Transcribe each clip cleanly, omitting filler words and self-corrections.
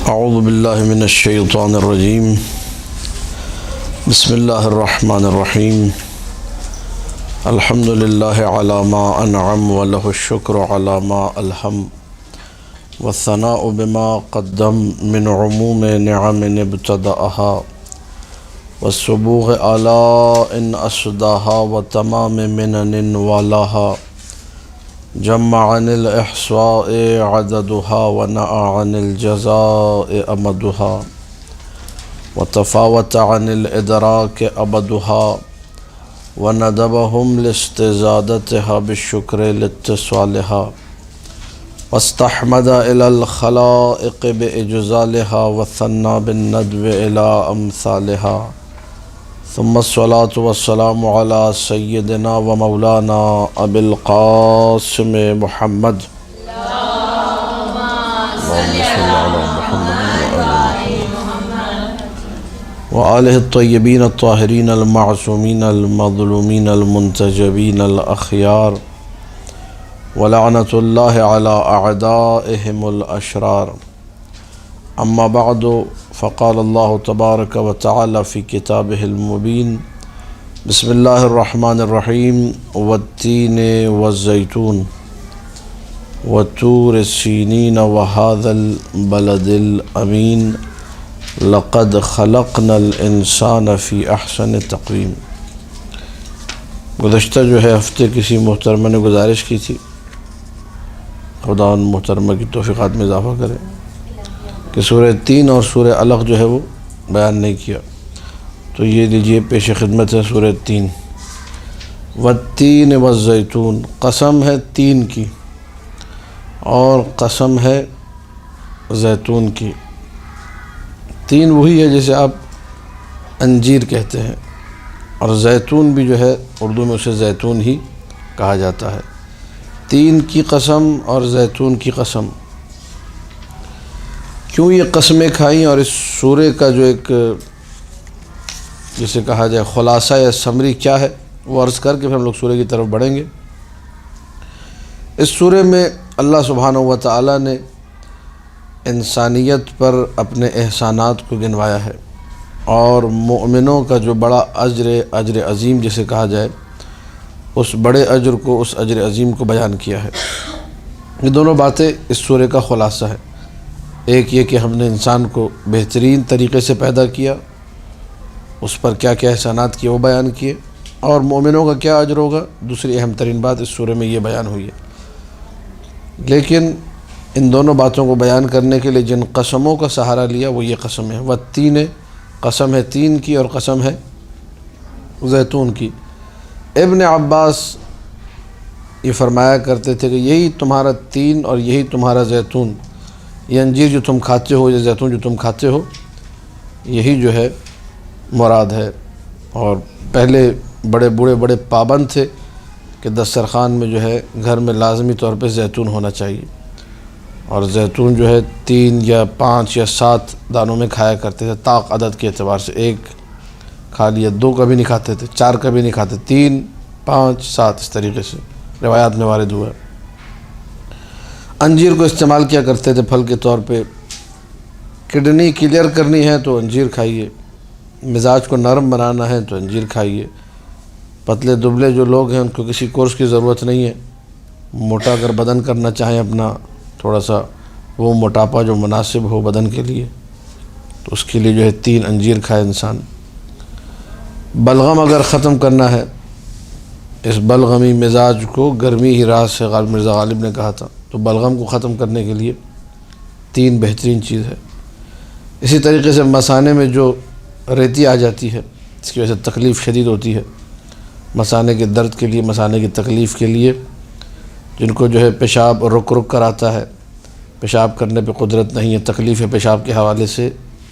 اعوذ باللہ من الشیطان الرجیم بسم اللہ الرحمن الرحیم الحمد للہ علی ما انعم ولہ الشکر علی ما الہم والثناء بما قدم من عموم نعم ابتدأها والسبوغ آلاء اسداها وتمام منن والاها جمع عن الإحصاء عددها ونأى عن الجزاء أمدها وتفاوت عن الإدراك أبدها وندبهم لاستزادتها بالشكر لاتصالها واستحمد إلى الخلائق بإجزالها وثنى بالندب إلى أمثالها ثم الصلاة والسلام على سيدنا ومولانا أبي القاسم محمد اللهم صل على محمد وآله الطيبين الطاهرين المعصومين المظلومين المنتجبين الأخيار ولعنة الله على أعدائهم الأشرار أما بعد فقال الله تبارك وتعالى في كتابه المبين بسم الله الرحمن الرحيم والتين والزيتون وطور السينين وهذا البلد الأمين لقد خلقنا الإنسان في أحسن تقويم۔ گزشتہ جو ہے ہفتے کسی محترمہ نے گزارش کی تھی، خدا ان محترمہ کی توفیقات میں اضافہ کرے، کہ سورہ تین اور سورہ علق جو ہے وہ بیان نہیں کیا، تو یہ لیجئے پیش خدمت ہے سورہ تین۔ والتین والزیتون، قسم ہے تین کی اور قسم ہے زیتون کی۔ تین وہی ہے جسے آپ انجیر کہتے ہیں، اور زیتون بھی جو ہے اردو میں اسے زیتون ہی کہا جاتا ہے۔ تین کی قسم اور زیتون کی قسم، کیوں یہ قسمیں کھائیں، اور اس سورے کا جو ایک جسے کہا جائے خلاصہ یا سمری کیا ہے وہ عرض کر کے پھر ہم لوگ سورے کی طرف بڑھیں گے۔ اس سورے میں اللہ سبحانہ و تعالی نے انسانیت پر اپنے احسانات کو گنوایا ہے، اور مومنوں کا جو بڑا اجر عظیم جسے کہا جائے، اس بڑے اجر کو، اس اجر عظیم کو بیان کیا ہے۔ یہ دونوں باتیں اس سورے کا خلاصہ ہے۔ ایک یہ کہ ہم نے انسان کو بہترین طریقے سے پیدا کیا، اس پر کیا کیا احسانات کیے وہ بیان کیے، اور مومنوں کا کیا اجر ہوگا، دوسری اہم ترین بات اس سورے میں یہ بیان ہوئی ہے۔ لیکن ان دونوں باتوں کو بیان کرنے کے لیے جن قسموں کا سہارا لیا وہ یہ قسم ہے۔ والتین، قسم ہے تین کی اور قسم ہے زیتون کی۔ ابن عباس یہ فرمایا کرتے تھے کہ یہی تمہارا تین اور یہی تمہارا زیتون، یہ انجیر جو تم کھاتے ہو، یہ زیتون جو تم کھاتے ہو، یہی جو ہے مراد ہے۔ اور پہلے بڑے پابند تھے کہ دسترخوان میں جو ہے گھر میں لازمی طور پہ زیتون ہونا چاہیے، اور زیتون جو ہے 3 یا 5 یا 7 دانوں میں کھایا کرتے تھے، طاق عدد کے اعتبار سے، 1 کھا لیا، 2 کبھی نہیں کھاتے تھے، 4 کبھی نہیں کھاتے، 3 5 7 اس طریقے سے روایات میں وارد ہوا ہے۔ انجیر کو استعمال کیا کرتے تھے پھل کے طور پہ۔ کڈنی کلیئر کرنی ہے تو انجیر کھائیے، مزاج کو نرم بنانا ہے تو انجیر کھائیے۔ پتلے دبلے جو لوگ ہیں ان کو کسی کورس کی ضرورت نہیں ہے، موٹا اگر بدن کرنا چاہیں اپنا، تھوڑا سا وہ موٹاپا جو مناسب ہو بدن کے لیے، تو اس کے لیے جو ہے 3 انجیر کھائے انسان۔ بلغم اگر ختم کرنا ہے، اس بلغمی مزاج کو، گرمی ہی راز سے مرزا غالب نے کہا تھا، تو بلغم کو ختم کرنے کے لیے 3 بہترین چیز ہے۔ اسی طریقے سے مثانے میں جو ریتی آ جاتی ہے، اس کی وجہ سے تکلیف شدید ہوتی ہے، مثانے کے درد کے لیے، مثانے کی تکلیف کے لیے، جن کو جو ہے پیشاب رک کر آتا ہے، پیشاب کرنے پہ قدرت نہیں ہے، تکلیف ہے پیشاب کے حوالے سے،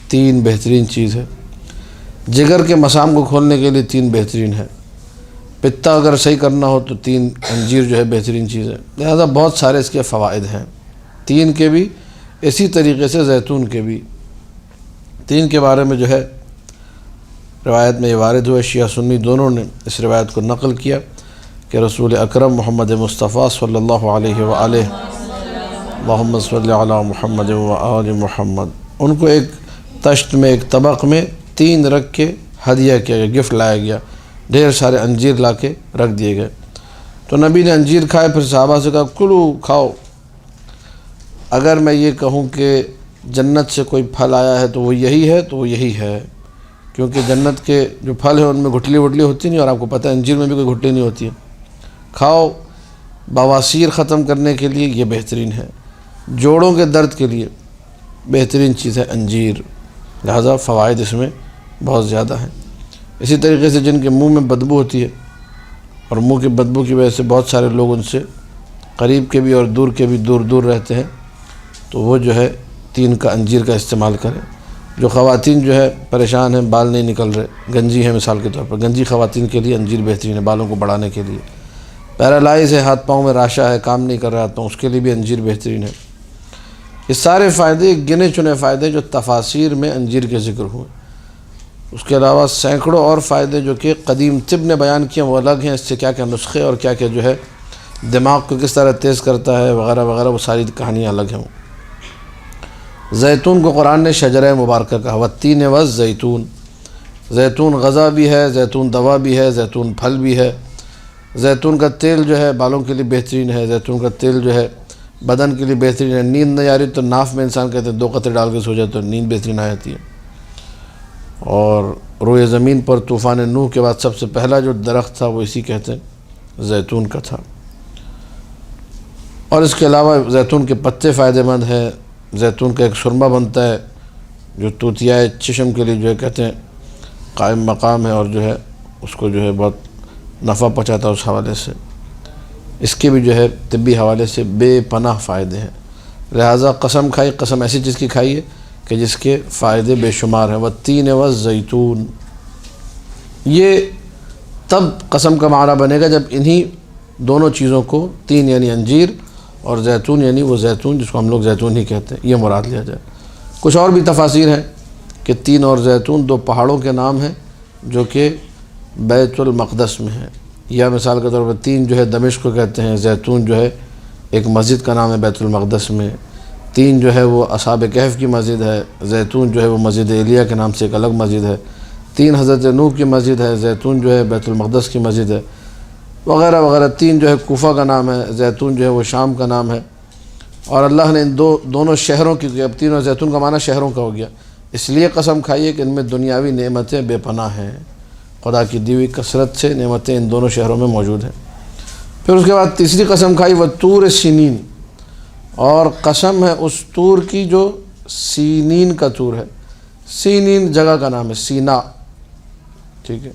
3 بہترین چیز ہے۔ جگر کے مسام کو کھولنے کے لیے 3 بہترین ہے۔ پتا اگر صحیح کرنا ہو تو 3 انجیر جو ہے بہترین چیز ہے۔ لہذا بہت سارے اس کے فوائد ہیں، 3 کے بھی، اسی طریقے سے زیتون کے بھی۔ 3 کے بارے میں جو ہے روایت میں یہ وارد ہوئے، شیعہ سنی دونوں نے اس روایت کو نقل کیا کہ رسول اکرم محمد مصطفیٰ صلی اللہ علیہ وآلہ اللہم صلی علی محمد وآل محمد ان کو ایک تشت میں، ایک طبق میں 3 رکھ کے ہدیہ کیا گیا، گفٹ لایا گیا، ڈھیر سارے انجیر لا کے رکھ دیے گئے۔ تو نبی نے انجیر کھائے، پھر صحابہ سے کہا کلو، کھاؤ۔ اگر میں یہ کہوں کہ جنت سے کوئی پھل آیا ہے تو وہ یہی ہے، تو وہ یہی ہے، کیونکہ جنت کے جو پھل ہیں ان میں گٹھلی وٹلی ہوتی نہیں، اور آپ کو پتہ ہے انجیر میں بھی کوئی گٹھلی نہیں ہوتی ہے۔ کھاؤ، بواسیر ختم کرنے کے لیے یہ بہترین ہے، جوڑوں کے درد کے لیے بہترین چیز ہے انجیر، لہذا فوائد اس میں بہت زیادہ ہیں۔ اسی طریقے سے جن کے منہ میں بدبو ہوتی ہے، اور منہ کی بدبو کی وجہ سے بہت سارے لوگ ان سے قریب کے بھی اور دور کے بھی دور رہتے ہیں، تو وہ جو ہے 3 کا انجیر کا استعمال کریں۔ جو خواتین جو ہے پریشان ہیں، بال نہیں نکل رہے، گنجی ہے مثال کے طور پر، گنجی خواتین کے لیے انجیر بہترین ہے بالوں کو بڑھانے کے لیے۔ پیرالائز ہے، ہاتھ پاؤں میں راشا ہے، کام نہیں کر رہا تو اس کے لیے بھی انجیر بہترین ہے۔ یہ سارے فائدے گنے چنے فائدے جو تفاسیر میں انجیر کے ذکر ہوئے، اس کے علاوہ سینکڑوں اور فائدے جو کہ قدیم طب نے بیان کیے وہ الگ ہیں، اس سے کیا کیا نسخے اور کیا کیا جو ہے دماغ کو کس طرح تیز کرتا ہے وغیرہ وغیرہ، وہ ساری کہانیاں الگ ہیں۔ زیتون کو قرآن نے شجرہ مبارکہ کہا، والتین والزیتون، زیتون غذا بھی ہے، زیتون دوا بھی ہے، زیتون پھل بھی ہے۔ زیتون کا تیل جو ہے بالوں کے لیے بہترین ہے، زیتون کا تیل جو ہے بدن کے لیے بہترین ہے۔ نیند نہیں آ رہی تو ناف میں انسان کہتے ہیں 2 قطرے ڈال کے سو جائے تو نیند بہترین آ جاتی ہے۔ اور روئے زمین پر طوفان نوح کے بعد سب سے پہلا جو درخت تھا وہ اسی کہتے ہیں زیتون کا تھا۔ اور اس کے علاوہ زیتون کے پتے فائدہ مند ہیں، زیتون کا ایک سرما بنتا ہے جو توتیائے چشم کے لیے جو ہے کہتے ہیں قائم مقام ہے، اور جو ہے اس کو جو ہے بہت نفع پہنچاتا ہے اس حوالے سے۔ اس کے بھی جو ہے طبی حوالے سے بے پناہ فائدے ہیں، لہٰذا قسم کھائی، قسم ایسی چیز کی کھائیے کہ جس کے فائدے بے شمار ہیں۔ والتین والزیتون، یہ تب قسم کا معنی بنے گا جب انہی دونوں چیزوں کو، 3 یعنی انجیر اور زیتون یعنی وہ زیتون جس کو ہم لوگ زیتون ہی کہتے ہیں، یہ مراد لیا جائے۔ کچھ اور بھی تفاسیر ہیں کہ 3 اور زیتون 2 پہاڑوں کے نام ہیں جو کہ بیت المقدس میں ہیں، یا مثال کے طور پر 3 جو ہے دمشق کو کہتے ہیں، زیتون جو ہے ایک مسجد کا نام ہے بیت المقدس میں، 3 جو ہے وہ اصحاب کہف کی مسجد ہے، زیتون جو ہے وہ مسجد ایلیہ کے نام سے ایک الگ مسجد ہے، 3 حضرت نوح کی مسجد ہے، زیتون جو ہے بیت المقدس کی مسجد ہے وغیرہ وغیرہ، 3 جو ہے کوفہ کا نام ہے، زیتون جو ہے وہ شام کا نام ہے۔ اور اللہ نے ان دونوں شہروں کی، اب 3 اور زیتون کا معنی شہروں کا ہو گیا، اس لیے قسم کھائیے کہ ان میں دنیاوی نعمتیں بے پناہ ہیں، خدا کی دی ہوئی کثرت سے نعمتیں ان دونوں شہروں میں موجود ہیں۔ پھر اس کے بعد تیسری قسم کھائی والطور سینین، اور قسم ہے اس طور کی جو سینین کا طور ہے۔ سینین جگہ کا نام ہے، سینا، ٹھیک ہے،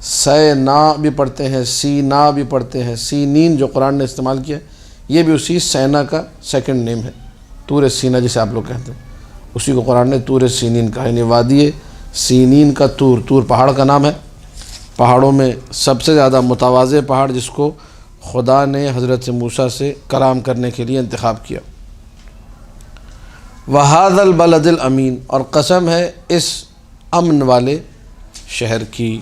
سینا بھی پڑھتے ہیں، سینا بھی پڑھتے ہیں، سینین جو قرآن نے استعمال کیا یہ بھی اسی سینا کا سیکنڈ نیم ہے، طور سینا جسے آپ لوگ کہتے ہیں، اسی کو قرآن نے طور سینین کہا، یعنی وادی سینین کا طور۔ طور پہاڑ کا نام ہے، پہاڑوں میں سب سے زیادہ متواضع پہاڑ جس کو خدا نے حضرت موسیٰ سے کلام کرنے کے لیے انتخاب کیا۔ وَهَذَا الْبَلَدِ الْأَمِينَ، اور قسم ہے اس امن والے شہر کی۔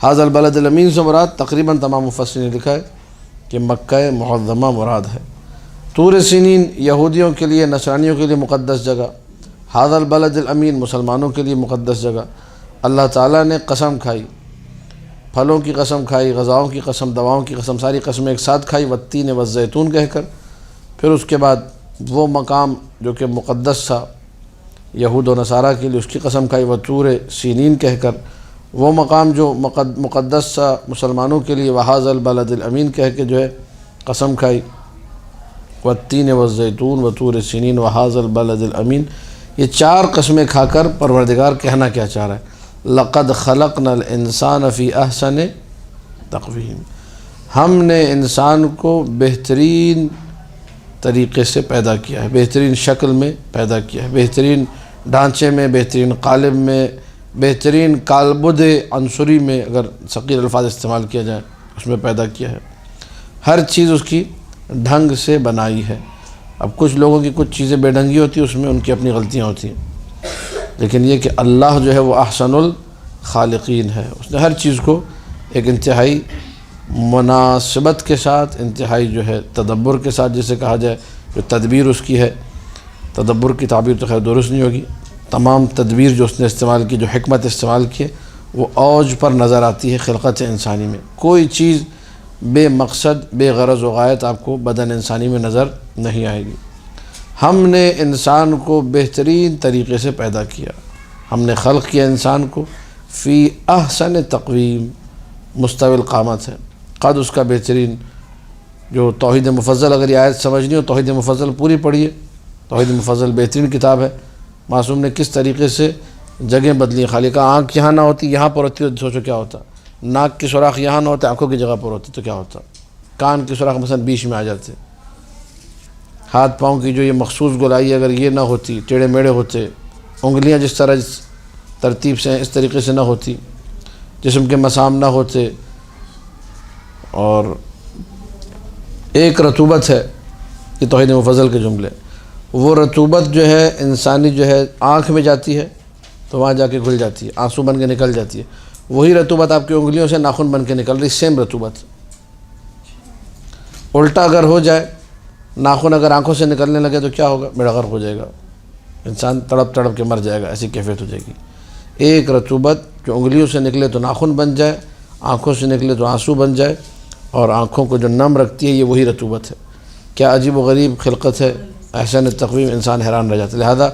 هَذَا الْبَلَدِ الْأَمِينَ سے مراد تقریباً تمام مفسرین نے لکھا ہے کہ مکہ معظمہ مراد ہے۔ طور سینین یہودیوں کے لیے، نصرانیوں کے لیے مقدس جگہ، هَذَا الْبَلَدِ الْأَمِينَ مسلمانوں کے لیے مقدس جگہ۔ اللہ تعالیٰ نے قسم کھائی، پھلوں کی قسم کھائی، غذاؤں کی قسم، دواؤں کی قسم، ساری قسمیں ایک ساتھ کھائی، والتین والزیتون کہہ کر۔ پھر اس کے بعد وہ مقام جو کہ مقدس تھا یہود و نصارہ کے لیے، اس کی قسم کھائی والطور سینین کہہ کر۔ وہ مقام جو مقدس تھا مسلمانوں کے لیے، وَهَذَا الْبَلَدِ الْأَمِينَ کہہ کے جو ہے قسم کھائی، والتین والزیتون وطور سینین وَهَذَا الْبَلَدِ الْأَمِينَ۔ یہ 4 قسمیں کھا کر پروردگار کہنا کیا چاہ رہا ہے؟ لَقَدْ خَلَقْنَا الْإِنسَانَ فِي أَحْسَنِ تَقْوِيمٍ، ہم نے انسان کو بہترین طریقے سے پیدا کیا ہے، بہترین شکل میں پیدا کیا ہے، بہترین ڈھانچے میں، بہترین قالب میں، بہترین کالبد عنصری میں، اگر ثقیل الفاظ استعمال کیا جائے، اس میں پیدا کیا ہے۔ ہر چیز اس کی ڈھنگ سے بنائی ہے۔ اب کچھ لوگوں کی کچھ چیزیں بے ڈھنگی ہوتی ہیں، اس میں ان کی اپنی غلطیاں ہوتی ہیں، لیکن یہ کہ اللہ جو ہے وہ احسن الخالقین ہے، اس نے ہر چیز کو ایک انتہائی مناسبت کے ساتھ، انتہائی جو ہے تدبر کے ساتھ جسے کہا جائے، جو تدبیر اس کی ہے، تدبر کی تعبیر تو خیر درست نہیں ہوگی، تمام تدبیر جو اس نے استعمال کی، جو حکمت استعمال کی، وہ اوج پر نظر آتی ہے خلقت انسانی میں۔ کوئی چیز بے مقصد، بے غرض و غایت آپ کو بدن انسانی میں نظر نہیں آئے گی۔ ہم نے انسان کو بہترین طریقے سے پیدا کیا، ہم نے خلق کیا انسان کو فی احسن تقویم، مستوی القامت ہے، قد اس کا بہترین۔ جو توحید مفضل، اگر یہ آیت سمجھنی ہو توحید مفضل پوری پڑھیے، توحید مفضل بہترین کتاب ہے۔ معصوم نے کس طریقے سے جگہیں بدلی، خالی کا آنکھ یہاں نہ ہوتی یہاں پر ہوتی تو سوچو کیا ہوتا، ناک کی سوراخ یہاں نہ ہوتے آنکھوں کی جگہ پر ہوتی تو کیا ہوتا، کان کی سوراخ مثلا بیچ میں آ جاتے، ہاتھ پاؤں کی جو یہ مخصوص گولائی اگر یہ نہ ہوتی، ٹیڑھے میڑے ہوتے، انگلیاں جس طرح جس ترتیب سے اس طریقے سے نہ ہوتی، جسم کے مسام نہ ہوتے، اور ایک رطوبت ہے، یہ توحید مفضل کے جملے، وہ رطوبت جو ہے انسانی جو ہے آنکھ میں جاتی ہے تو وہاں جا کے گھل جاتی ہے، آنسو بن کے نکل جاتی ہے، وہی رطوبت آپ کی انگلیوں سے ناخن بن کے نکل رہی، سیم رطوبت۔ الٹا اگر ہو جائے، ناخن اگر آنکھوں سے نکلنے لگے تو کیا ہوگا، بیڑا غرق ہو جائے گا، انسان تڑپ تڑپ کے مر جائے گا، ایسی کیفیت ہو جائے گی۔ ایک رطوبت جو انگلیوں سے نکلے تو ناخن بن جائے، آنکھوں سے نکلے تو آنسو بن جائے، اور آنکھوں کو جو نم رکھتی ہے یہ وہی رطوبت ہے۔ کیا عجیب و غریب خلقت ہے، احسن تقویم، انسان حیران رہ جاتا ہے۔ لہذا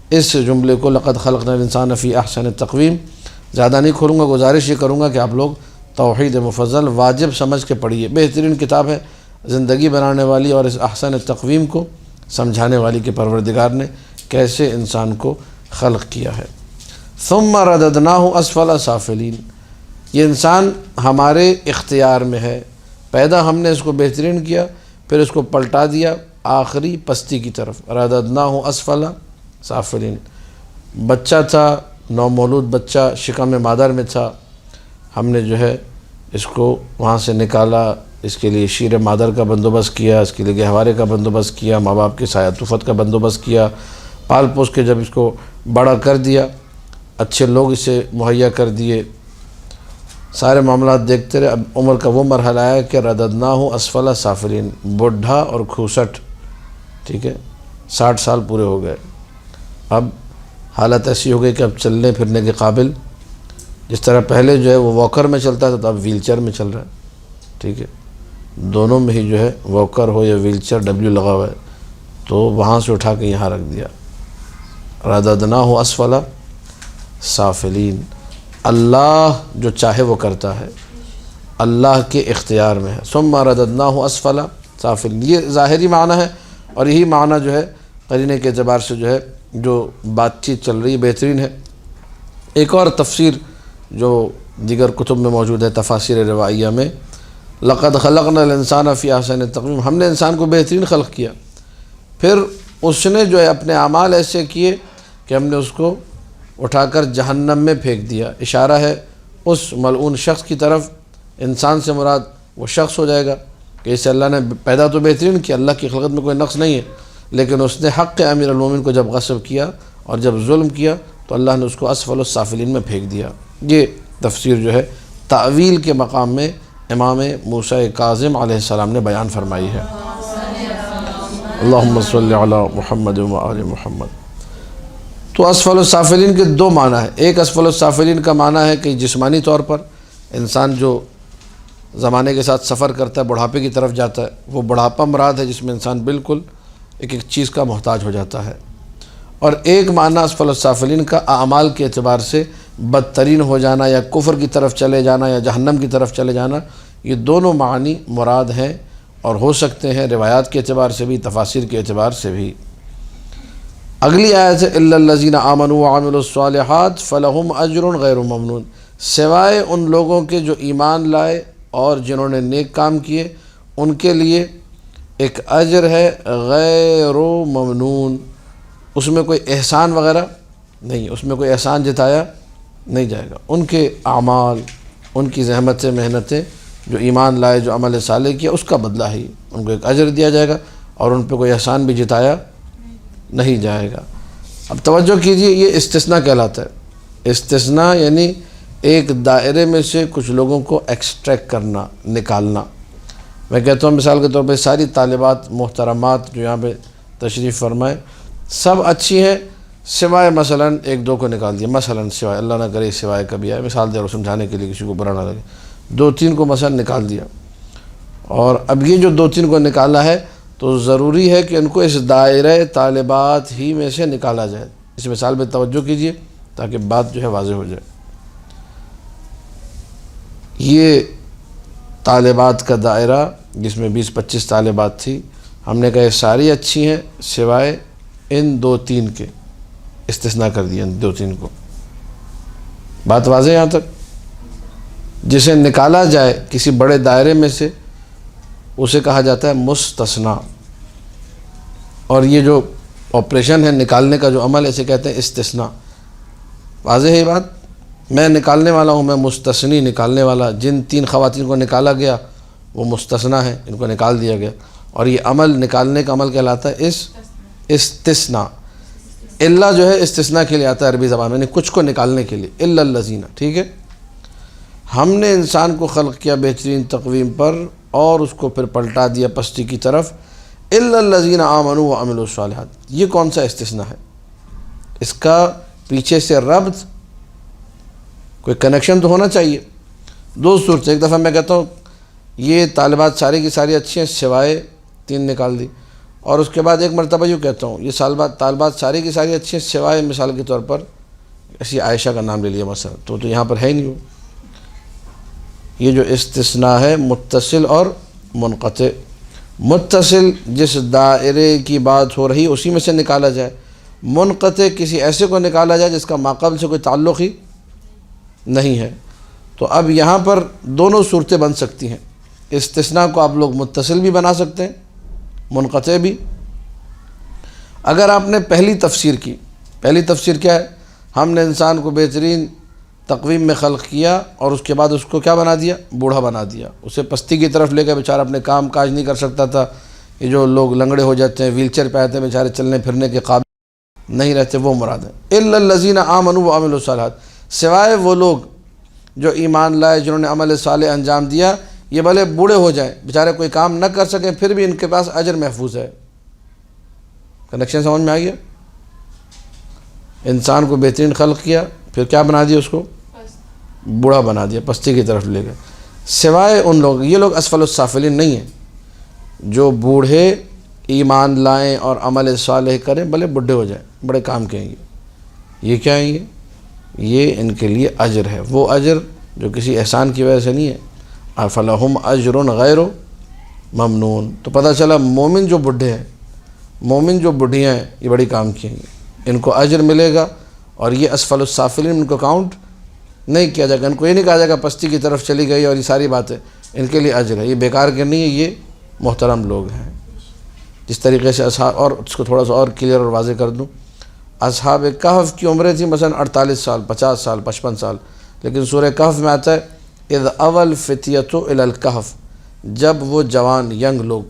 اس جملے کو لقد خلقنا الانسان فی احسن تقویم زیادہ نہیں کھولوں گا، گزارش یہ کروں گا کہ آپ لوگ توحید مفضل واجب سمجھ کے پڑھیے، بہترین کتاب ہے زندگی بنانے والی، اور اس احسن تقویم کو سمجھانے والی کہ پروردگار نے کیسے انسان کو خلق کیا ہے۔ ثم رددناہ اسفل سافلین، یہ انسان ہمارے اختیار میں ہے، پیدا ہم نے اس کو بہترین کیا، پھر اس کو پلٹا دیا آخری پستی کی طرف، رددناہ اسفل سافلین۔ بچہ تھا، نومولود بچہ شکم مادر میں تھا، ہم نے جو ہے اس کو وہاں سے نکالا، اس کے لیے شیر مادر کا بندوبست کیا، اس کے لیے گہوارے کا بندوبست کیا، ماں باپ کی سایہ طفت کا بندوبست کیا، پال پوس کے جب اس کو بڑا کر دیا، اچھے لوگ اسے مہیا کر دیے، سارے معاملات دیکھتے رہے۔ اب عمر کا وہ مرحلہ ہے کہ رددناہ اسفل سافلین، بوڑھا اور کھوسٹ، ٹھیک ہے، 60 سال پورے ہو گئے، اب حالت ایسی ہو گئی کہ اب چلنے پھرنے کے قابل، جس طرح پہلے جو ہے وہ واکر میں چلتا تھا تو اب ویل چیئر میں چل رہا ہے، ٹھیک ہے، دونوں میں ہی جو ہے واکر ہو یا ویل چیئر ڈبلیو لگا ہوا ہے، تو وہاں سے اٹھا کے یہاں رکھ دیا۔ رددناہ اسفل سافلین، اللہ جو چاہے وہ کرتا ہے، اللہ کے اختیار میں ہے۔ ثم رددناہ اسفل سافلین، یہ ظاہری معنی ہے، اور یہی معنی جو ہے قرینے کے اعتبار سے جو ہے جو بات چیت چل رہی ہے بہترین ہے۔ ایک اور تفسیر جو دیگر کتب میں موجود ہے، تفاسیر روائیہ میں، لقد خلقنا الانسان فی احسن تقویم، ہم نے انسان کو بہترین خلق کیا، پھر اس نے جو ہے اپنے اعمال ایسے کیے کہ ہم نے اس کو اٹھا کر جہنم میں پھینک دیا۔ اشارہ ہے اس ملعون شخص کی طرف، انسان سے مراد وہ شخص ہو جائے گا کہ اسے اللہ نے پیدا تو بہترین کیا، اللہ کی خلقت میں کوئی نقص نہیں ہے، لیکن اس نے حق امیر المومنین کو جب غصب کیا اور جب ظلم کیا تو اللہ نے اس کو اسفل السافلین میں پھینک دیا۔ یہ تفسیر جو ہے تعویل کے مقام میں امام موسیٰ کاظم علیہ السلام نے بیان فرمائی ہے۔ اللہم صلی علی محمد و آل محمد۔ تو اسفل السافلین کے دو معنی ہیں، ایک اسفل السافلین کا معنی ہے کہ جسمانی طور پر انسان جو زمانے کے ساتھ سفر کرتا ہے، بڑھاپے کی طرف جاتا ہے، وہ بڑھاپا مراد ہے جس میں انسان بالکل ایک ایک چیز کا محتاج ہو جاتا ہے، اور ایک معنی اسفل السافلین کا اعمال کے اعتبار سے بدترین ہو جانا یا کفر کی طرف چلے جانا یا جہنم کی طرف چلے جانا، یہ دونوں معنی مراد ہیں اور ہو سکتے ہیں روایات کے اعتبار سے بھی، تفاسیر کے اعتبار سے بھی۔ اگلی آیت ہے الا الذین آمنوا وعملوا الصالحات فلہم اجر غیر ممنون، سوائے ان لوگوں کے جو ایمان لائے اور جنہوں نے نیک کام کیے، ان کے لیے ایک اجر ہے غیر ممنون، اس میں کوئی احسان وغیرہ نہیں، اس میں کوئی احسان جتایا نہیں جائے گا، ان کے اعمال، ان کی زحمتیں محنتیں، جو ایمان لائے، جو عمل صالح کیا، اس کا بدلہ ہی ان کو ایک اجر دیا جائے گا، اور ان پہ کوئی احسان بھی جتایا نہیں جائے گا۔ اب توجہ کیجئے، یہ استثناء کہلاتا ہے۔ استثناء یعنی ایک دائرے میں سے کچھ لوگوں کو ایکسٹریکٹ کرنا، نکالنا۔ میں کہتا ہوں مثال کے طور پہ ساری طالبات محترمات جو یہاں پہ تشریف فرمائے، سب اچھی ہیں، سوائے مثلاً ایک دو کو نکال دیا، مثلاً سوائے، اللہ نہ کرے سوائے کبھی آئے، مثال دے رہا ہوں سمجھانے کے لیے کسی کو برا نہ لگے، دو تین کو مثلاً نکال دیا، اور اب یہ جو دو تین کو نکالا ہے تو ضروری ہے کہ ان کو اس دائرہ طالبات ہی میں سے نکالا جائے۔ اس مثال پہ توجہ کیجئے تاکہ بات جو ہے واضح ہو جائے۔ یہ طالبات کا دائرہ جس میں 20-25 طالبات تھی، ہم نے کہا یہ ساری اچھی ہیں سوائے ان دو تین کے، استثناء کر دیا ان دو تین کو۔ بات واضح یہاں تک؟ جسے نکالا جائے کسی بڑے دائرے میں سے اسے کہا جاتا ہے مستثنیٰ، اور یہ جو آپریشن ہے نکالنے کا جو عمل ہے اسے کہتے ہیں استثناء۔ واضح ہے یہ بات؟ میں نکالنے والا ہوں، میں مستثنی نکالنے والا، جن تین خواتین کو نکالا گیا وہ مستثنیٰ ہیں، ان کو نکال دیا گیا، اور یہ عمل نکالنے کا عمل کہلاتا ہے استثناء۔ الا جو ہے استثناء کے لیے آتا ہے عربی زبان میں، یعنی کچھ کو نکالنے کے لیے، الا الذین، ٹھیک ہے۔ ہم نے انسان کو خلق کیا بہترین تقویم پر اور اس کو پھر پلٹا دیا پستی کی طرف، الا الذین آمنوا وعملوا الصالحات۔ یہ کون سا استثناء ہے؟ اس کا پیچھے سے ربط، کوئی کنیکشن تو ہونا چاہیے۔ دو صورتیں، ایک دفعہ میں کہتا ہوں یہ طالبات ساری کی ساری اچھی ہیں سوائے تین نکال دی، اور اس کے بعد ایک مرتبہ یوں کہتا ہوں یہ طالبات ساری کی ساری اچھی ہیں سوائے مثال کے طور پر ایسی عائشہ کا نام لے لیا مثلا، تو یہاں پر ہے ہی نہیں ہو۔ یہ جو استثناء ہے متصل اور منقطع، متصل جس دائرے کی بات ہو رہی اسی میں سے نکالا جائے، منقطع کسی ایسے کو نکالا جائے جس کا ماقبل سے کوئی تعلق ہی نہیں ہے۔ تو اب یہاں پر دونوں صورتیں بن سکتی ہیں، استثناء کو آپ لوگ متصل بھی بنا سکتے ہیں، منقطع بھی۔ اگر آپ نے پہلی تفسیر کی، پہلی تفسیر کیا ہے؟ ہم نے انسان کو بہترین تقویم میں خلق کیا اور اس کے بعد اس کو کیا بنا دیا؟ بوڑھا بنا دیا، اسے پستی کی طرف لے کے بیچارہ اپنے کام کاج نہیں کر سکتا تھا۔ یہ جو لوگ لنگڑے ہو جاتے ہیں، ویل چیئر پہ آتے ہیں بیچارے، چلنے پھرنے کے قابل نہیں رہتے، وہ مراد ہے۔ الا الذین آمنوا وعملوا الصالحات، سوائے وہ لوگ جو ایمان لائے، جنہوں نے عمل صالح انجام دیا، یہ بھلے بوڑھے ہو جائیں، بیچارے کوئی کام نہ کر سکیں، پھر بھی ان کے پاس اجر محفوظ ہے۔ کنیکشن سمجھ میں آ گیا؟ انسان کو بہترین خلق کیا، پھر کیا بنا دیا؟ اس کو بوڑھا بنا دیا، پستی کی طرف لے گئے، سوائے ان لوگ، یہ لوگ اسفل السافلین نہیں ہیں، جو بوڑھے ایمان لائیں اور عمل صالح کریں، بھلے بڈھے ہو جائیں، بڑے کام کہیں گے۔ یہ کیا ہے؟ یہ ان کے لیے اجر ہے، وہ اجر جو کسی احسان کی وجہ سے نہیں ہے۔ فَلَهُمْ أَجْرٌ غَيْرُ مَمْنُونَ۔ تو پتہ چلا مومن جو بڈھے ہیں، مومن جو بڈھیاں ہیں، یہ بڑی کام کی ہیں، ان کو اجر ملے گا، اور یہ اسفل السافلین ان کو کاؤنٹ نہیں کیا جائے گا، ان کو یہ نہیں کہا جائے گا پستی کی طرف چلی گئی اور یہ ساری باتیں، ان کے لیے اجر ہے، یہ بیکار کے نہیں ہے، یہ محترم لوگ ہیں۔ جس طریقے سے اصحاب، اور اس کو تھوڑا سا اور کلیئر اور واضح کر دوں، اصحاب کہف کی عمریں تھیں مثلا 48 سال، 50 سال، 55 سال، لیکن سورہ کہف میں آتا ہے اذ اول فتیۃ الی الکہف، جب وہ جوان ینگ لوگ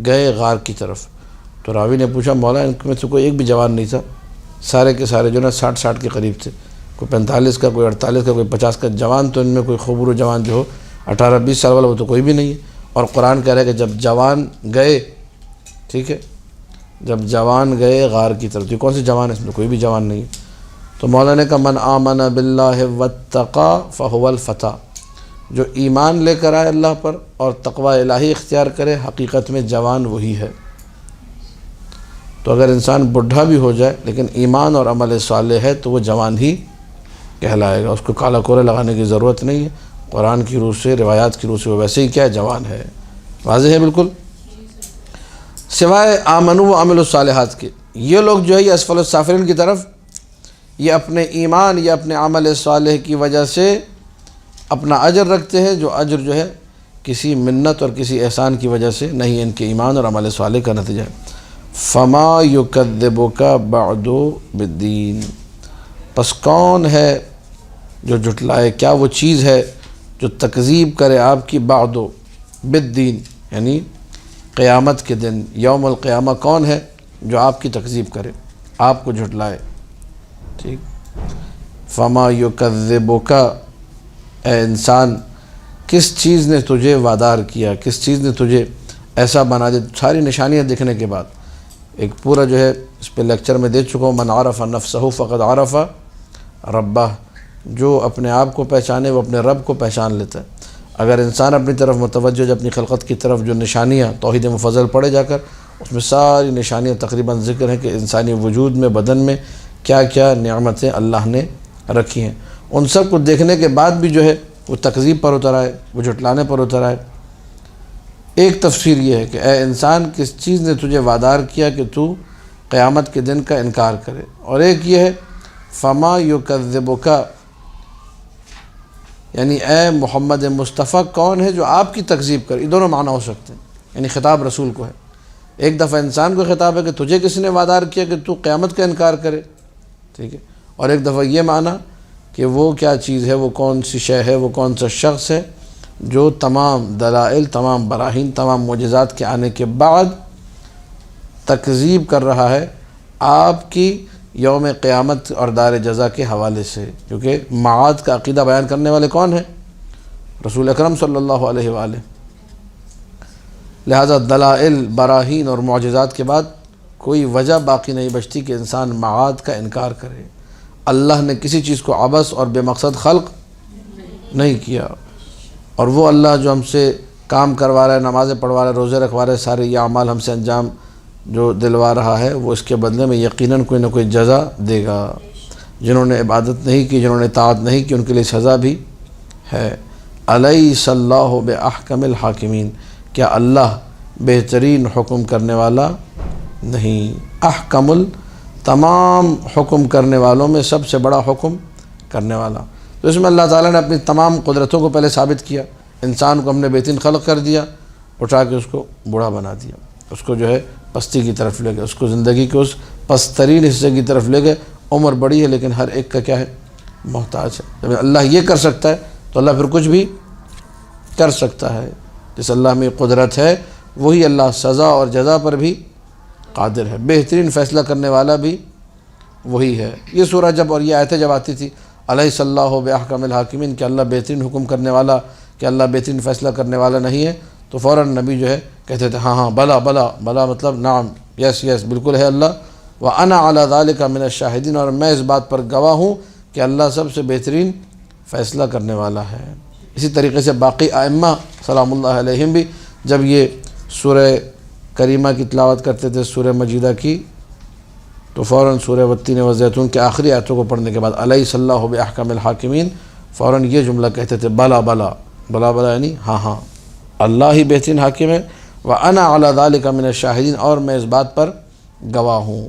گئے غار کی طرف، تو راوی نے پوچھا مولا ان میں سے کوئی ایک بھی جوان نہیں تھا؟ سارے کے سارے جو نا 60 کے قریب تھے، کوئی 45 کا، کوئی 48 کا، کوئی 50 کا جوان، تو ان میں کوئی خبر جوان جو ہو 18-20 سال والا وہ تو کوئی بھی نہیں ہے۔ اور قرآن کہہ رہا ہے کہ جب جوان گئے، ٹھیک ہے، جب جوان گئے غار کی طرف، تو کون سے جوان ہے؟ اس میں کوئی بھی جوان نہیں ہے۔ تو مولانا نے کہا من آمن باللہ واتقى فهو الفتى، جو ایمان لے کر آئے اللہ پر اور تقوی الہی اختیار کرے، حقیقت میں جوان وہی ہے۔ تو اگر انسان بڈھا بھی ہو جائے لیکن ایمان اور عمل صالح ہے تو وہ جوان ہی کہلائے گا، اس کو کالا کورے لگانے کی ضرورت نہیں ہے، قرآن کی روح سے، روایات کی روح سے وہ ویسے ہی کیا ہے؟ جوان ہے۔ واضح ہے بالکل؟ سوائے آمنوا وعملوا الصالحات کے، یہ لوگ جو ہے یہ اسفل السافلین کی طرف، یہ اپنے ایمان یا اپنے عمل صالح کی وجہ سے اپنا اجر رکھتے ہیں، جو اجر جو ہے کسی منت اور کسی احسان کی وجہ سے نہیں، ان کے ایمان اور عمل صالح کا نتیجہ ہے۔ فما یکذبک بعد بالدین، پس کون ہے جو جھٹلائے، کیا وہ چیز ہے جو تکذیب کرے آپ کی بعد بالدین، یعنی قیامت کے دن، یوم القیامہ، کون ہے جو آپ کی تکذیب کرے، آپ کو جھٹلائے؟ ٹھیک، فما یکذبک، اے انسان کس چیز نے تجھے وادار کیا، کس چیز نے تجھے ایسا بنا دیا؟ ساری نشانیاں دیکھنے کے بعد ایک پورا جو ہے اس پہ لیکچر میں دے چکا ہوں، من عرف نفسہ فقد عرف ربہ، جو اپنے آپ کو پہچانے وہ اپنے رب کو پہچان لیتا ہے۔ اگر انسان اپنی طرف متوجہ جو اپنی خلقت کی طرف، جو نشانیاں توحید مفضل پڑھے جا کر، اس میں ساری نشانیاں تقریباً ذکر ہیں کہ انسانی وجود میں، بدن میں کیا کیا نعمتیں اللہ نے رکھی ہیں، ان سب کو دیکھنے کے بعد بھی جو ہے وہ تکذیب پر اتر آئے، وہ جھٹلانے پر اتر آئے۔ ایک تفسیر یہ ہے کہ اے انسان، کس چیز نے تجھے وادار کیا کہ تو قیامت کے دن کا انکار کرے، اور ایک یہ ہے فما یکذبک، یعنی اے محمد مصطفیٰ کون ہے جو آپ کی تکذیب کرے۔ یہ دونوں معنی ہو سکتے ہیں، یعنی خطاب رسول کو ہے۔ ایک دفعہ انسان کو خطاب ہے کہ تجھے کس نے وادار کیا کہ تو قیامت کا انکار کرے، ٹھیک ہے، اور ایک دفعہ یہ معنی کہ وہ کیا چیز ہے، وہ کون سی شے ہے، وہ کون سا شخص ہے جو تمام دلائل، تمام براہین، تمام معجزات کے آنے کے بعد تکذیب کر رہا ہے آپ کی یوم قیامت اور دار جزا کے حوالے سے، کیونکہ معاد کا عقیدہ بیان کرنے والے کون ہیں؟ رسول اکرم صلی اللہ علیہ وآلہ۔ لہذا دلائل، براہین اور معجزات کے بعد کوئی وجہ باقی نہیں بچتی کہ انسان معاد کا انکار کرے۔ اللہ نے کسی چیز کو عبث اور بے مقصد خلق نہیں کیا، اور وہ اللہ جو ہم سے کام کروا رہا ہے، نمازیں پڑھوا رہا ہے، روزے رکھوا رہا ہے، سارے یہ اعمال ہم سے انجام جو دلوا رہا ہے، وہ اس کے بدلے میں یقیناً کوئی نہ کوئی جزا دے گا۔ جنہوں نے عبادت نہیں کی، جنہوں نے اطاعت نہیں کی، ان کے لیے سزا بھی ہے۔ الیس اللہ باحکم الحاکمین، کیا اللہ بہترین حکم کرنے والا نہیں؟ احکم تمام حکم کرنے والوں میں سب سے بڑا حکم کرنے والا۔ تو اس میں اللہ تعالیٰ نے اپنی تمام قدرتوں کو پہلے ثابت کیا۔ انسان کو ہم نے بہترین خلق کر دیا، اٹھا کے اس کو بوڑھا بنا دیا، اس کو جو ہے پستی کی طرف لے گئے، اس کو زندگی کے اس پسترین حصے کی طرف لے گئے۔ عمر بڑی ہے لیکن ہر ایک کا کیا ہے؟ محتاج ہے۔ جب اللہ یہ کر سکتا ہے تو اللہ پھر کچھ بھی کر سکتا ہے۔ جس اللہ میں قدرت ہے وہی اللہ سزا اور جزا پر بھی قادر ہے، بہترین فیصلہ کرنے والا بھی وہی ہے۔ یہ سورہ جب اور یہ آیتیں جب آتی تھی الیس اللہ باحکم الحاکمین، کہ اللہ بہترین حکم کرنے والا، کہ اللہ بہترین فیصلہ کرنے والا نہیں ہے، تو فوراً نبی جو ہے کہتے تھے ہاں ہاں بلا بلا بلا، مطلب نعم، یس یس، بالکل ہے اللہ۔ وَأَنَا عَلَى ذَلِكَ مِنَ الشَّاهِدِينَ، اور میں اس بات پر گواہ ہوں کہ اللہ سب سے بہترین فیصلہ کرنے والا ہے۔ اسی طریقے سے باقی ائمہ سلام اللہ علیہم بھی جب یہ سورہ کریمہ کی تلاوت کرتے تھے، سورہ مجیدہ کی، تو فوراً سورہ والتین والزیتون کے آخری آیتوں کو پڑھنے کے بعد الیس اللہ باحکم الحاکمین، فوراً یہ جملہ کہتے تھے بلا بلا بلا بلا، یعنی ہاں ہاں اللہ ہی بہترین حاکم ہے۔ وَأَنَا عَلَى ذَلِكَ مِنَ الشَّاهِدِينَ، اور میں اس بات پر گواہ ہوں۔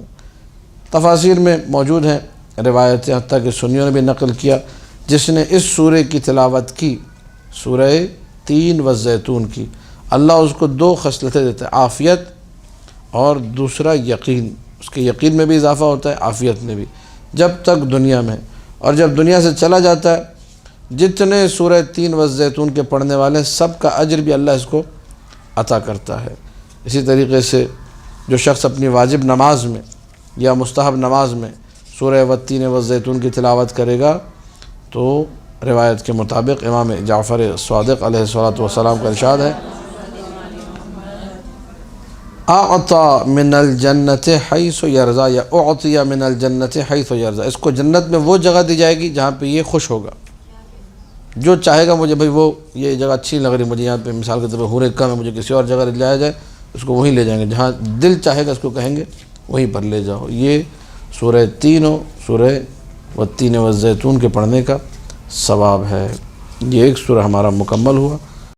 تفاسیر میں موجود ہیں روایتیں، حتیٰ کہ سنیوں نے بھی نقل کیا، جس نے اس سورہ کی تلاوت کی، سورہ تین والزیتون کی، اللہ اس کو دو خصلتیں دیتا ہے، عافیت اور دوسرا یقین۔ اس کے یقین میں بھی اضافہ ہوتا ہے، عافیت میں بھی، جب تک دنیا میں، اور جب دنیا سے چلا جاتا ہے جتنے سورہ تین والزیتون کے پڑھنے والے سب کا اجر بھی اللہ اس کو عطا کرتا ہے۔ اسی طریقے سے جو شخص اپنی واجب نماز میں یا مستحب نماز میں سورہ والتین والزیتون کی تلاوت کرے گا، تو روایت کے مطابق امام جعفر صادق علیہ الصلوۃ والسلام کا ارشاد ہے اعطا من الجنت حیث یرضا، یا اعطی من الجنت حیث یرضا، اس کو جنت میں وہ جگہ دی جائے گی جہاں پہ یہ خوش ہوگا۔ جو چاہے گا مجھے بھئی وہ یہ جگہ اچھی لگ رہی مجھے، یہاں پہ مثال کے طور پہ حور کا میں مجھے کسی اور جگہ لے جایا جائے، اس کو وہیں لے جائیں گے، جہاں دل چاہے گا اس کو کہیں گے وہیں پر لے جاؤ۔ یہ سورہ تینوں، سورہ والتین والزیتون کے پڑھنے کا ثواب ہے۔ یہ ایک سورہ ہمارا مکمل ہوا۔